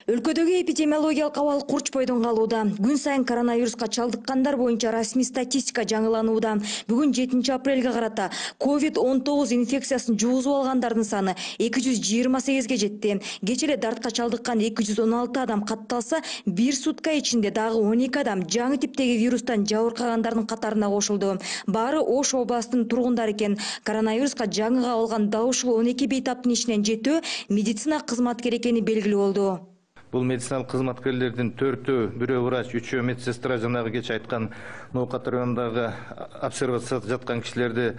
Өлкөдөгү эпидемиологиялык абал курчпойдон калууда. Күн сайын коронавируска чалдыккандар боюнча расмий статистика жаңыланууда. Бүгүн 7 апрелге карата COVID-19 инфекциясын жугузуп алгандардын саны 228ге жетти. Кечээ эле дартка чалдыккан 216 адам катталса, бир сутка ичинде дагы 12 адам жаңы типтеги вирустан жабыркагандардын катарына кошулду. Баары Ош областынын тургундары экен. Коронавируска жаңы кабылган дал ушул 12 бейтаптын ичинен 7 медицина кызматкери экени белгилүү болду. Бұл медициналық қызметкерлердің 4-өө, 1-өө врач, 3-өө медсестра, жанагы кечээ айткан Ноокат районундагы обсервацияда жаткан кишилерди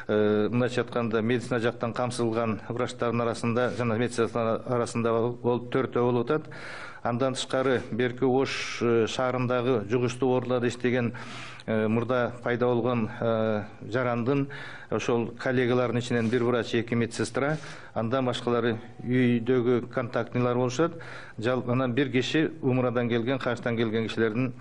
мындайча айтканда медицина жактан камсызылган врачтардын арасында жана медсестра арасында болуп 4-өө болуп атат. Андан тышкары берки Ош шаарындагы жугуштуу ооруларда иштеген мурда пайда болгон жарандын ошол коллегалардын ичинен бир врач, 2 медсестра, андан башкалары үйдөгү контактныйлар болушат. Анан бир киши умрадан келген, Кашtan келген кишилердин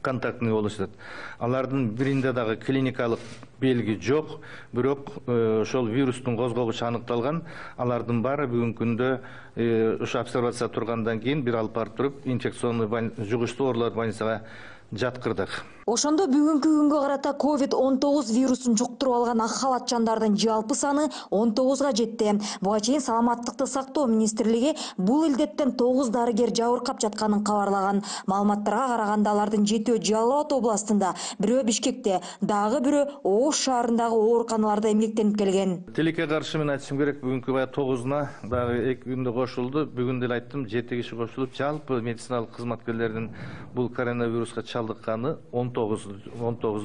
контактный болушат. Алардын биринде дагы клиникалык белги жок, бирок ошол вирустун козгогучу аныкталган. Алардын баары бүгүнкү күндө ошо обсервация тургандан кийин бир алып барып туруп инфекционный жугуштуу оорулар больницага жаткырдык. Ошондо бүгүнкү күнгө карата COVID-19 вирусун жуктуруп алган ак халатчандардын жалпы саны 19га жетти. Буга чейин Саламаттыкты сактоо министрлиги бул илдеттен 9 дарыгер жабыркап жатканын кабарлаган. Маалыматтарга караганда алардын 7-өө Жалал Абад областында, 1-өө Бишкекте, дагы 1-өө Ош шаарындагы ооруканаларда эмгектенип келген. Тилекке каршы мен айтышым керек, бүгүнкү 9-уна дагы 2 күндө кошулду. Бүгүн деле айттым, 7 киши кошулуп, жалпы медициналык кызматкерлердин бул коронавируска чалдыкканы 19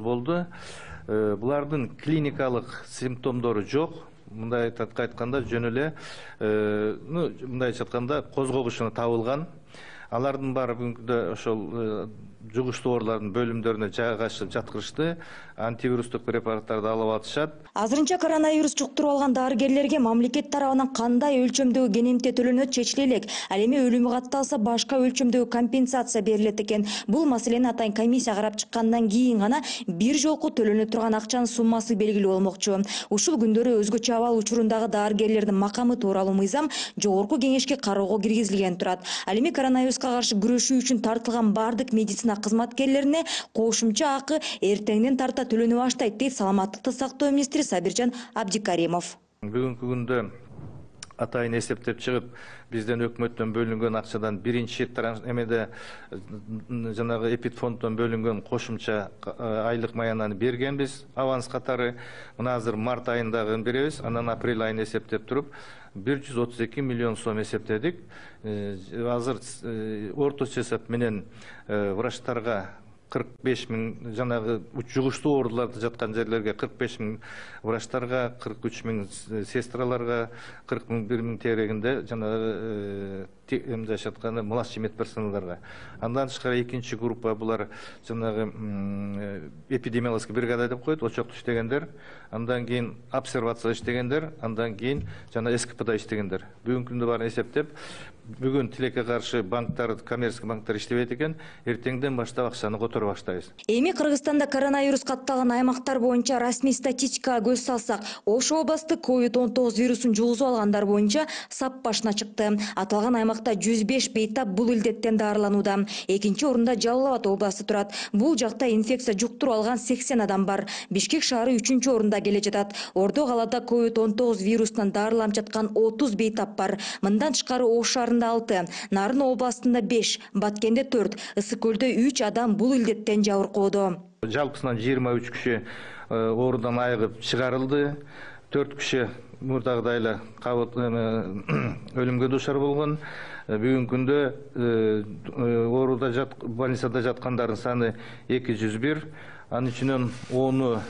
болду. Булардын клиникалык симптомдору жок. Мындай айтканда жөн эле мындайча айтканда козгогушуна табылган. Алардын баары бүгүнкү ошол жугуштуу оорулардын бөлүмдөрүнө жайгашып жаткырышты. Антивирустук препараттарды алып атышат. Азырынча коронавирус жуктуруп алган дарыгерлерге мамлекет тарабынан кандай өлчөмдөгү кенемте төлөнөт чечиле элек. Ал эми өлүмү катталса башка өлчөмдөгү компенсация берилет экен. Бул маселени атайын комиссия карап чыккандан кийин гана бир жолку төлөнө турган акчанын суммасы белгилүү болмокчу. Ушул күндөрү өзгөчө абал учурундагы дарыгерлердин макамы тууралуу мыйзам жогорку кеңешке кароого киргизилген турат. Ал эми коронавируска каршы күрөшүү үчүн тартылган бардык медицина кызматкерлерине кошумча акы эртеңден тарта төлөнө баштайт, дейт Саламаттыкты сактоо министри Сабиржан Абдикаримов. Бүгүнкү күндө атайын эсептеп чыгып, бизден өкмөттөн бөлүнгөн акчадан биринчи эмеде жанагы эпидфонддон бөлүнгөн кошумча айлык маянаны бергенбиз, аванс катары. Мына азыр март айындагын беребиз, анан апрель айын эсептеп туруп 132 миллион сом эсептедик. Азыр орточо эсеп менен врачтарга 45 миң, жанагы жугуштуу ооруларда жаткан жерлерге 45 миң врачтарга, 43 миң сестраларга, 41 миң терегинде жанагы эмдеши атканда младший медперсоналдарга. Андан тышкары экинчи группа булар жанагы эпидемиологический бригада деп коет, очокто иштегендер, андан кийин обсервация иштегендер, андан кийин жана СКПда иштегендер. Бүгүнкү күндө баарын эсептеп, бүгүн тилекке каршы банктар, коммерческий банктар иштебейт экен, эртеңден баштап акчаны которуп баштайбыз. Эми Кыргызстанда коронавирус катталган аймактар боюнча расмий статистикага көз салсак, Ош областы COVID-19 вирусун жугузуп алгандар боюнча сап башына чыкты. Аталган аймакта 105 бейтап бул илдеттен дарыланууда. Экинчи орунда Жалал Абад областы турат. Бул жакта инфекция жуктуруп алган 80 адам бар. Бишкек шаары 3-чү орунда келе жатат. Ордо калада COVID-19 вирусунан дарыланып жаткан 30 бейтап бар. Мындан тышкары Ош шаарында 6, Нарын областында 5, Баткенде 4, Ысык көлдө 3 адам бул илдеттен жабыркоодо. Жалпысынан 23 киши оорудан айыгып чыгарылды. 4 киши мурдагыдай эле өлүмгө дуушар болгон. Бүгүнкү күндө ооруда больницада жаткандардын саны 201. Анын ичинен 10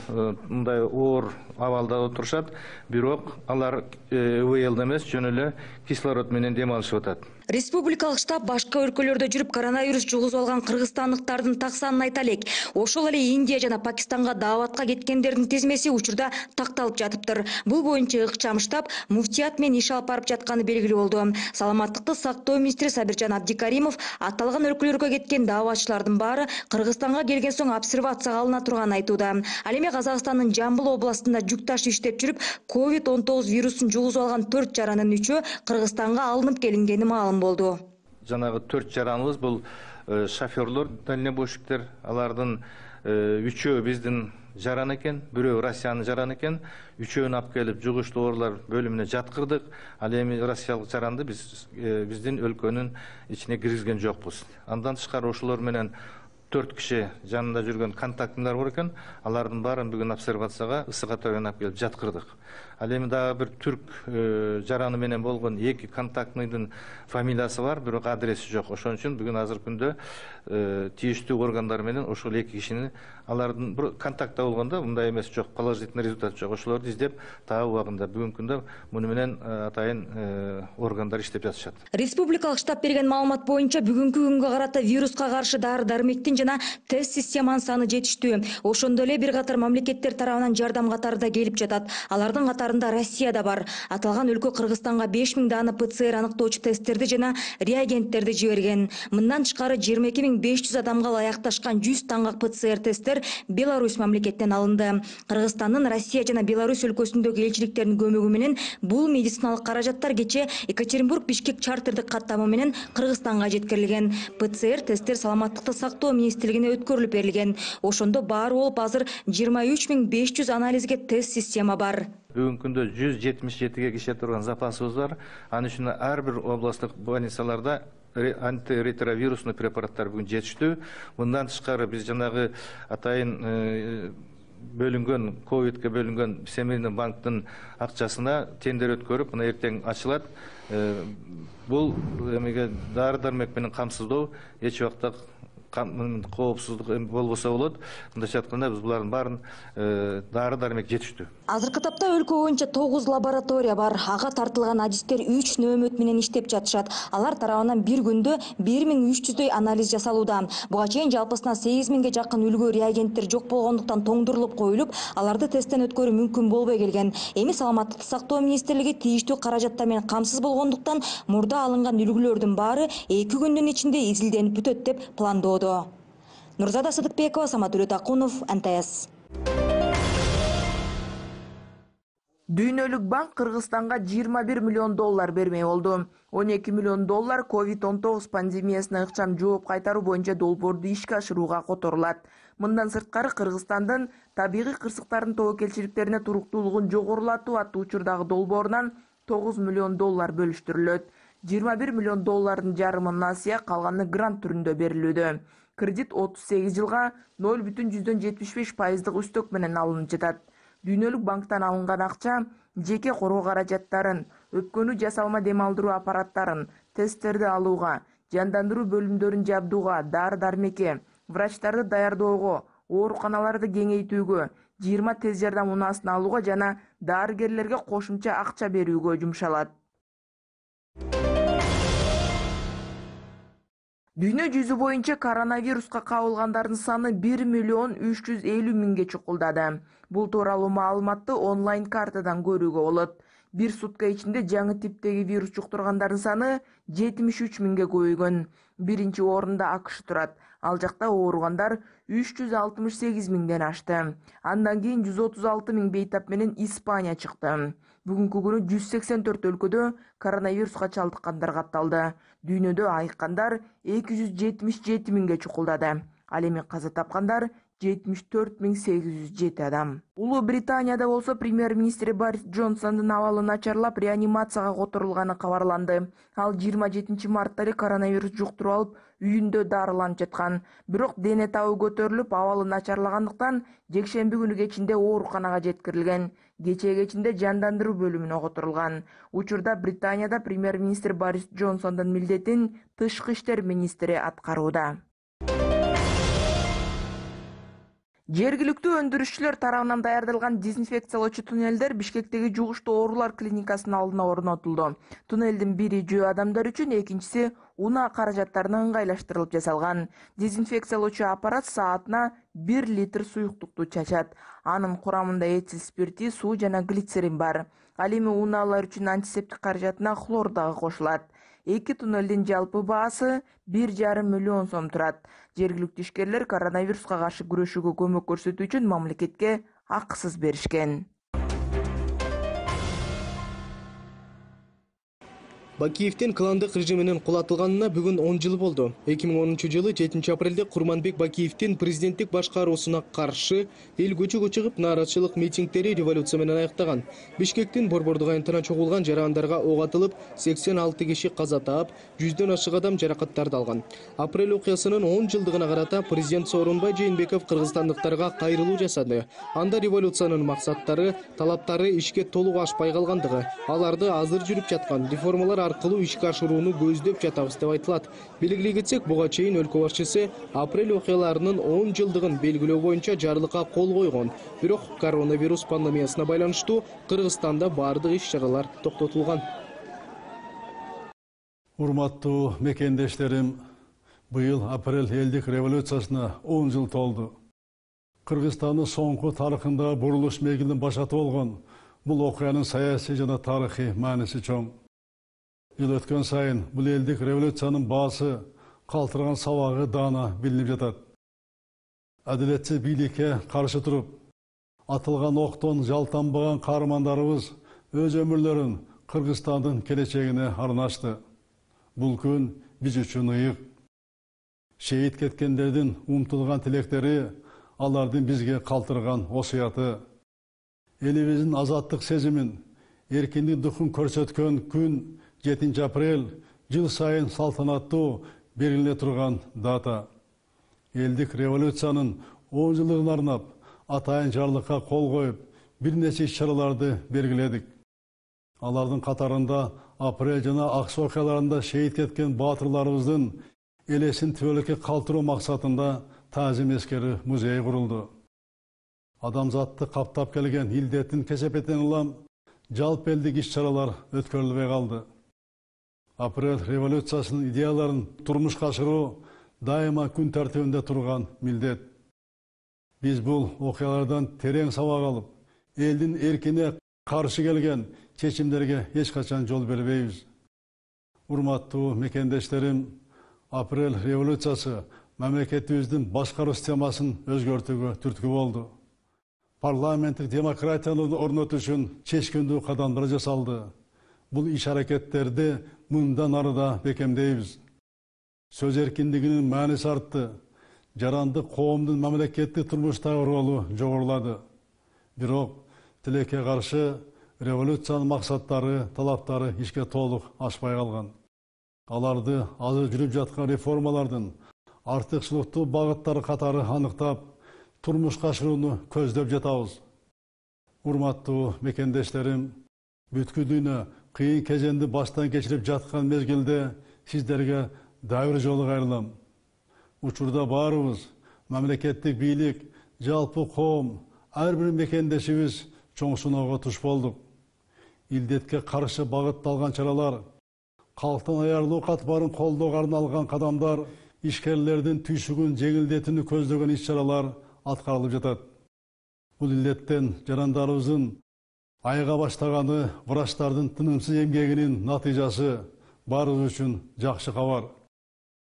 мындай оор абалда отурушат, бирок алар ВЛ эмес, жөн эле кислород менен дем алышып атат. Республикалык штаб башка өлкөлөрдө жүрүп коронавирус жугузуп алган кыргызстандыктардын так санын айта элек. Ошол эле Индия жана Пакистанга дааватка кеткендердин тизмеси учурда такталып жатыптыр. Бул боюнча ыкчам штаб муфтият менен иш алып барып жатканы белгилүү болду. Саламаттыкты сактоо министри Сабиржан Абдикаримов аталган өлкөлөргө кеткен дааватчылардын баары Кыргызстанга келген соң обсервацияга алына турганын айтууда. Ал эми Казакстандын Жамбыл областында жүк ташы иштеп жүрүп, COVID-19 вирусун жугузуп алган 4 жаранын 3-өө Кыргызстанга алынып келингени маалым болду. жанагы 4 жараныбыз бул шоферлор, дальнобойщиктер, алардын 3-өө биздин жаран экен, бирөө Россиянын жараны экен. 3-өөнү алып келип жугуштуу оорулар бөлүмүнө жаткырдык. Ал эми россиялык жаранды биздин өлкөнүн ичине киргизген жокпуз. Андан тышкары ошолор менен 4 киши жанында жүргөн контактылар бар экен. Алардын баарын бүгүн обсервацияга ысык атабын алып келип жаткырдык. Ал эми дагы бир түрк жараны менен болгон 2 контактныйдын фамилиясы бар, бирок адреси жок. Ошон үчүн бүгүн азыркы күндө тийиштүү органдар менен ошол 2 кишини алардын бир контактта болгондо мындай эмес жок, положительный результат жок. Ошолорду издеп таап убагында бүгүнкү күндө муну менен атайын органдар иштеп жатышат. Республикалык штаб берген маалымат боюнча бүгүнкү күнгө карата вируска каршы дары-дармектин жана тест системанын саны жетиштүү. Ошондой эле бир катар мамлекеттер тарабынан жардам катары да келип жатат. Алардын катарында Россия да бар. Аталган өлкө Кыргызстанга 5000 даана ПЦР аныктоочу тесттерди жана реагенттерди жиберген. Мындан тышкары 22500 адамга ылайыкташкан 100 таңгак ПЦР тесттер Беларусь мамлекеттен алынды. Кыргызстандын Россия жана Беларусь өлкөсүндөгү элчиликтеринин көмөгү менен бул медициналык каражаттар кече Екатеринбург-Бишкек чартердик каттамы менен Кыргызстанга жеткирилген. ПЦР тесттер саламаттыкты сактоо министрлигине өткөрүлүп берилген. Ошондо баары болуп азыр 23500 анализге тест система бар. Бүгүнкү күндө 177 киши турган запасыбыз бар. Анын үчүн ар бир областтык больницаларда антиретровирусный препараттар бүгүн жетиштүү. Мындан тышкары биз жанагы атайын бөлүнгөн ковидке бөлүнгөн Всемирный банктын акчасына тендер өткөрүп, мына эртең ачылат. Бул эмеге дары-дармек менен камсыздоо эч убакта коопсуздук болбосо болот. Мындайча айтканда биз булардын баарын дары-дармек жетиштүү. Азыркы тапта өлкө боюнча 9 лаборатория бар. Ага тартылган адистер 3 нөөмөт менен иштеп жатышат. Алар тарабынан бир күндө 1300дөй анализ жасалууда. Буга чейин жалпысынан 8000ге жакын үлгү реагенттер жок болгондуктан тоңдурулуп коюлуп, аларды тесттен өткөрүү мүмкүн болбой келген. Эми саламаттыкты сактоо министрлиги тийиштүү каражаттар менен камсыз болгондуктан мурда алынган үлгүлөрдүн баары 2 күндүн ичинде изилденип бүтөт деп пландоодо. Нурзада Сыдыкбекова, Самат Акунов, НТС. Дүйнөлүк банк Кыргызстанга 21 миллион доллар бермей болду. 12 миллион доллар COVID-19 пандемиясына ыкчам жооп кайтаруу боюнча долбоорду ишке ашырууга которулат. Мындан сырткары Кыргызстандын табигый кырсыктардын тобокелчиликтерине туруктуулугун жогорулатуу аттуу учурдагы долбоорунан 9 миллион доллар бөлүштүрүлөт. 21 миллион доллардын жарымы насыя, калганы грант түрүндө берилүүдө. Кредит 38 жылга 0,75% үстөк менен алынып жатат. Дүйнөлүк банктан алынган акча жеке короо каражаттарын, өпкөнү жасалма дем алдыруу аппараттарын, тесттерди алууга, жандандыруу бөлүмдөрүн жабдууга, дары-дармекке, врачтарды даярдоого, ооруканаларды кеңейтүүгө, 20 тез жардам унаасын алууга жана дарыгерлерге кошумча акча берүүгө жумшалат. Дүйнө жүзү боюнча коронавируска кабылгандардын саны 1 миллион 350 миңге чукулдады. Бул тууралуу маалыматты онлайн картадан көрүүгө болот. Бир сутка ичинде жаңы типтеги вирус жуктургандардын саны 73 миңге көбөйгөн. Биринчи орунда АКШ турат. Ал жакта ооругандар 368 миңден ашты. Андан кийин 136 миң бейтап менен Испания чыкты. Бүгүнкү күнү 184 өлкөдө коронавируска чалдыккандар катталды. Дүйнөдө айыккандар 277 миңге чукулдады. Ал эми каза тапкандар 74.807 адам. Улуу Британияда болсо премьер-министри Борис Джонсондун абалы начарлап реанимацияга которулганы кабарланды. Ал 27 мартта эле коронавирус жуктуруп алып, үйүндө дарыланып жаткан. Бирок дене табы көтөрүлүп, абалы начарлагандыктан жекшемби күнү кечинде ооруканага жеткирилген. Кечээ кечинде жандандыруу бөлүмүнө которулган. Учурда Британияда премьер-министр Борис Джонсондун милдетин тышкы иштер министри аткарууда. Жергиликтүү өндүрүшчүлөр тарабынан даярдалган дезинфекциялоочу туннелдер Бишкектеги жугуштуу оорулар клиникасынын алдына орнотулду. Туннелдин бири жөө адамдар үчүн, экинчиси унаа каражаттарына ыңгайлаштырылып жасалган. Дезинфекциялоочу аппарат саатына 1 литр суюктукту чачат. Анын курамында этил спирти, суу жана глицерин бар. Ал эми унаалар үчүн антисептик каражатына хлор дагы кошулат. Эки туннелдин жалпы баасы 1,5 миллион сом турат. Жергиликтүү ишкерлер коронавируска каршы күрөшүүгө көмөк көрсөтүү үчүн мамлекетке акысыз беришкен. Бакиевдин кландык режиминин кулатылганына бүгүн 10 жыл болду. 2010-жылы 7 апрелде Курманбек Бакиевдин президенттик башкаруусуна каршы эл көчөгө чыгып нааразычылык митингдери революция менен аяктаган. Бишкектин Борбордук айынтына чогулган жарандарга ок атылып, 86 киши каза таап, 100дөн ашык адам жаракаттарды алган. Апрель окуясынын 10 жылдыгына карата президент Сооронбай Жээнбеков кыргызстандыктарга кайрылуу жасады. Анда революциянын максаттары, талаптары ишке толук ашпай калгандыгы, аларды азыр жүрүп жаткан реформалар аркылуу ишке ашырууну көздөп жатабыз деп айтылат. Белгилей кетсек, буга чейин өлкө башчысы апрель окуяларынын 10 жылдыгын белгилөө боюнча жарлыкка кол койгон. Бирок коронавирус пандемиясына байланыштуу Кыргызстанда бардык иш-чаралар токтотулган. Урматтуу мекендештерим, быйыл апрель элдик революциясына 10 жыл толду. Кыргызстандын соңку тарыхында бурулуш мезгилин башаты болгон бул окуянын саясий жана тарыхый мааниси чоң. Жыл өткөн сайын бул элдик революциянын баасы, калтырган сабагы даана билинип жатат. Адилетсиз бийликке каршы туруп, атылган октон жалтанбаган каармандарыбыз өз өмүрлөрүн Кыргызстандын келечегине арнашты. Бул күн биз үчүн ыйык. Шейит кеткендердин умтулган тилектери, алардын бизге калтырган осуяты. Элибиздин азаттык сезимин, эркиндик духун көрсөткөн күн 7 апрель жыл сайын салтанаттуу белгиле турган дата. Элдик революциянын 10 жылдыгына арнап, атайын жарлыкка кол коюп, бир нече иш-чараларды белгиледик. Алардын катарында апрель жана ак суу окуяларында шейит кеткен баатырларыбыздын элесин түбөлүккө калтыруу максатында таазим эскери музей курулду. Адамзатты каптап келген илдеттин кесепетинен улам жалпы элдик иш-чаралар өткөрүлбөй калды. Апрель революциясынын идеяларын турмушка ашыруу дайыма күн тартибинде турган милдет. Биз бул окуялардан терең сабак алып, элдин эркине каршы келген чечимдерге эч качан жол бербейбиз. Урматтуу мекендештерим, апрель революциясы мамлекетибиздин башкаруу системасын өзгөртүүгө түрткү болду. Парламенттик демократияны орнотуу үчүн чечкиндүү кадамдар жасалды. Бул иш-аракеттерди мындан ары да бекемдейбиз. Сөз эркиндигинин мааниси артты. Жарандык коомдун мамлекеттик турмуштагы ролу жогорулады. Бирок тилекке каршы революциянын максаттары, талаптары ишке толук ашпай калган. Аларды азыр жүрүп жаткан реформалардын артыкчылыктуу багыттары катары аныктап, турмушка ашырууну көздөп жатабыз. Урматтуу мекендештерим, бүткүл дүйнө кыйын кезеңди баштан кечирип жаткан мезгилде сиздерге дагы бир жолу кайрылам. Учурда баарыбыз, мамлекеттик бийлик, жалпы коом, ар бир мекендешибиз чоң сыноого туш болдук. Илдетке каршы багытталган чаралар, калктын аярлуу катмарын колдоого арналган кадамдар, ишкерлердин түйшүгүн жеңилдетүүнү көздөгөн иш-чаралар аткарылып жатат. Бул илдеттен жарандарыбыздын айга баштаганы врачтардын тынымсыз эмгегинин натыйжасы баарыбыз үчүн жакшы кабар.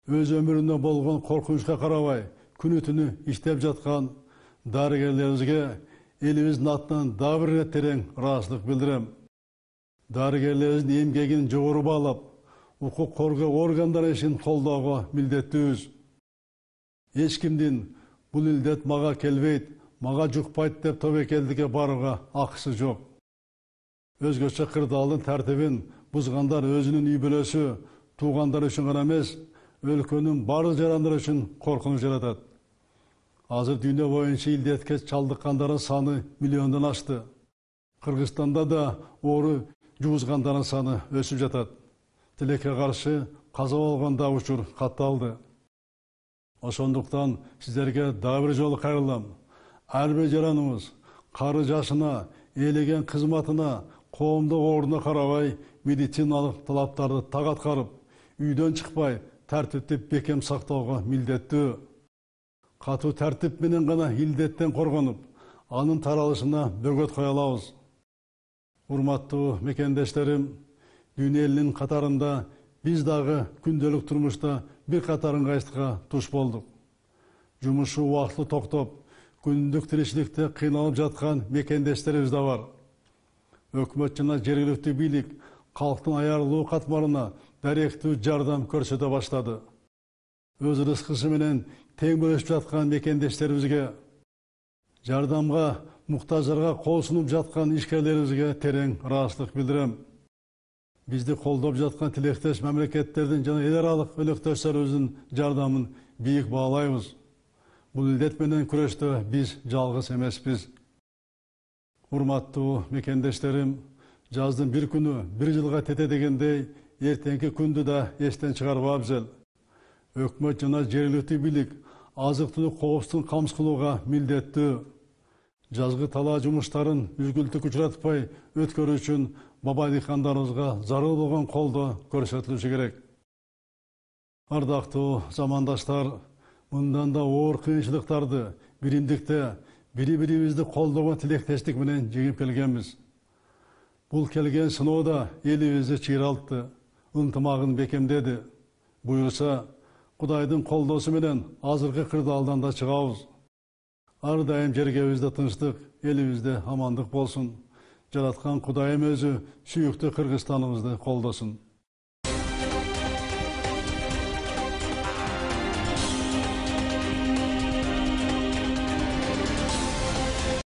Өз өмүрүнө болгон коркунучка карабай, күнү-түнү иштеп жаткан дарыгерлерибизге элибиздин атынан дагы бир ирет терең ыраазычылык билдирем. Дарыгерлерибиздин эмгегин жогору баалап, укук коргоо органдары ишин колдоого милдеттүүбүз. Эч кимдин бул илдет мага келбейт, мага жукпайт деп тобокелдикке барууга акысы жок. Өзгөчө кырдаалдын тартибин бузгандар өзүнүн үй бүлөсү, туугандары үчүн гана эмес, өлкөнүн бардык жарандары үчүн коркунуч жаратат. Азыр дүйнө боюнча илдетке чалдыккандардын саны миллиондон ашты. Кыргызстанда да оору жугузгандардын саны өсүп жатат. Тилекке каршы каза болгон да учур катталды. Ошондуктан сиздерге дагы бир жолу кайрылам. Ар бир жараныбыз кары жашына, элеген кызматына, коомдук ордуна карабай, медициналык талаптарды так аткарып, үйдөн чыкпай, тартипти бекем сактоого милдеттүү. Катуу тартип менен гана илдеттен коргонуп, анын таралышына бөгөт кое алабыз. Урматтуу мекендештерим, дүйнө элинин катарында биз дагы күндөлүк турмушта бир катар ыңгайсыздыкка туш болдук. Жумушу убактылуу токтоп, күндүк тиричиликте кыйналып жаткан мекендештерибиз да бар. Өкмөт жана жергиликтүү бийлик халктын аярылуу катмарына даректүү жардам көрсөтө баштады. Өз рызкысы менен тең бөлүшүп жаткан мекендештерибизге, жардамга муктаждарга кол сунуп жаткан ишкерлерибизге терең ыраазычылык билдирем. Бизди колдоп жаткан тилектеш мамлекеттердин жана эл аралык өнөктөштөрүбүздүн жардамын бийик баалайбыз. Бул илдет менен күрөштө биз жалгыз эмеспиз. Урматтуу мекендештерим, жаздын бир күнү бир жылга тете дегендей, эртеңки күндү да эстен чыгарбай абзел. Өкмөт жана жергиликтүү бийлик азык-түлүк коопсуздугун камсыз кылууга милдеттүү. Жазгы талаа жумуштарын үзгүлтүккө учуратпай өткөрүү үчүн баба дыйкандарыбызга зарыл болгон колдоо көрсөтүлүшү керек. Ардактуу замандаштар, мындан да оор кыйынчылыктарды биримдикте бири-бирибизди колдогон тилектештик менен жеңип келгенбиз. Бул келген сыноодо элибизди чыйралтты, ынтымагын бекемдеди. Буюрса, Кудайдын колдоосу менен азыркы кырдаалдан да чыгабыз. Ар дайым жергебизде тынчтык, элибизде амандык болсун. Жараткан Кудайым өзү сүйүктүү Кыргызстаныбызды колдосун.